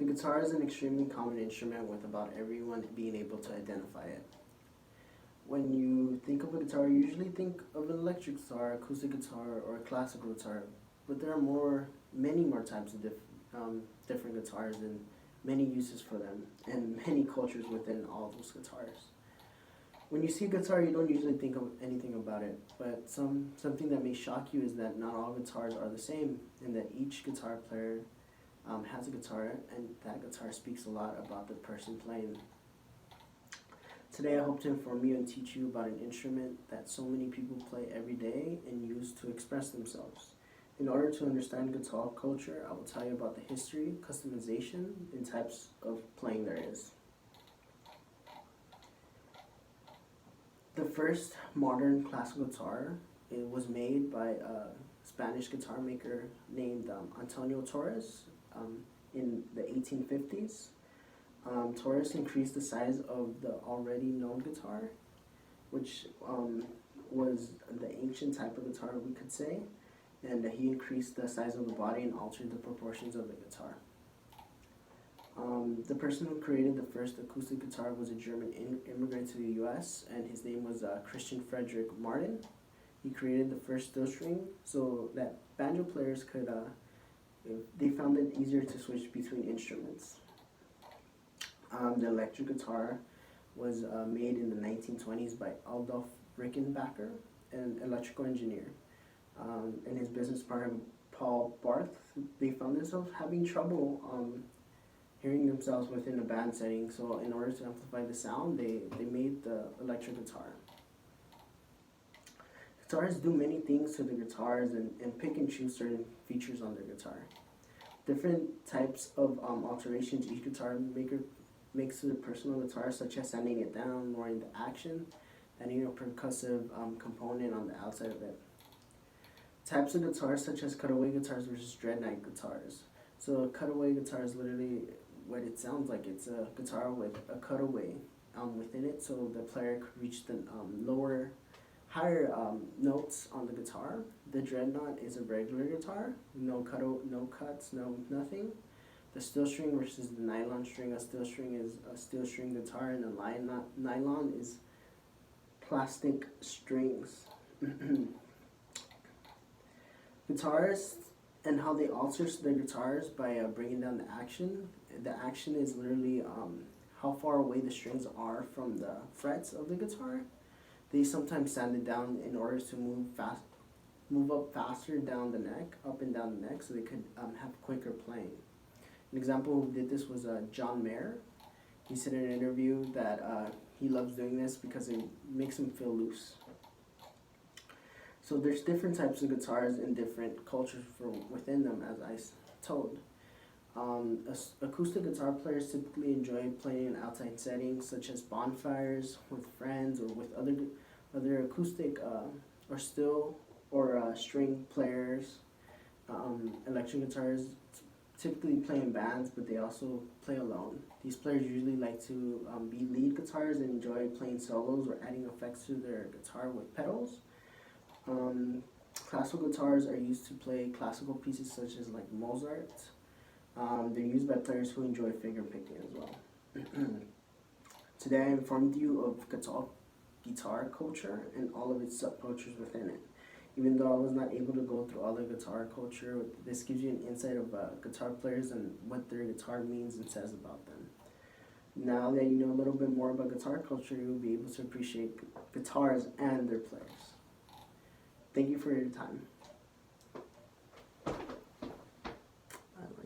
The guitar is an extremely common instrument with about everyone being able to identify it. When you think of a guitar, you usually think of an electric guitar, acoustic guitar, or a classical guitar. But there are many more types of different guitars and many uses for them, and many cultures within all those guitars. When you see a guitar, you don't usually think of anything about it, but something that may shock you is that not all guitars are the same, and that each guitar player has a guitar, and that guitar speaks a lot about the person playing. Today I hope to inform you and teach you about an instrument that so many people play every day and use to express themselves. In order to understand guitar culture, I will tell you about the history, customization, and types of playing there is. The first modern classical guitar, it was made by a Spanish guitar maker named Antonio Torres in the 1850s. Torres increased the size of the already known guitar, which was the ancient type of guitar, we could say, and he increased the size of the body and altered the proportions of the guitar. The person who created the first acoustic guitar was a German immigrant to the US, and his name was Christian Frederick Martin. He created the first steel string so that banjo players could, they found it easier to switch between instruments. The electric guitar was made in the 1920s by Adolf Rickenbacker, an electrical engineer, and his business partner Paul Barth. They found themselves having trouble hearing themselves within a band setting, so in order to amplify the sound, they made the electric guitar. Guitarists do many things to the guitars and pick and choose certain features on their guitar. Different types of alterations each guitar maker makes to the personal guitar, such as sanding it down, lowering the action, adding a percussive component on the outside of it. Types of guitars such as cutaway guitars versus dreadnought guitars. So a cutaway guitar is literally what it sounds like. It's a guitar with a cutaway within it, so the player could reach the higher notes on the guitar. The dreadnought is a regular guitar, no cuts, no nothing. The steel string versus the nylon string. A steel string is a steel string guitar, and a nylon is plastic strings. Guitarists and how they alter their guitars by bringing down the action. The action is literally how far away the strings are from the frets of the guitar. They sometimes sand it down in order to move up faster down the neck, up and down the neck, so they could have quicker playing. An example who did this was John Mayer. He said in an interview that he loves doing this because it makes him feel loose. So there's different types of guitars and different cultures within them, as I told. Acoustic guitar players typically enjoy playing in outside settings, such as bonfires with friends or with other acoustic or steel or string players. Electric guitars typically play in bands, but they also play alone. These players usually like to be lead guitars and enjoy playing solos or adding effects to their guitar with pedals. Classical guitars are used to play classical pieces such as like Mozart. They're used by players who enjoy finger picking as well. Today I informed you of guitar culture and all of its subcultures within it. Even though I was not able to go through all the guitar culture, this gives you an insight of guitar players and what their guitar means and says about them. Now that you know a little bit more about guitar culture, you'll be able to appreciate guitars and their players. Thank you for your time.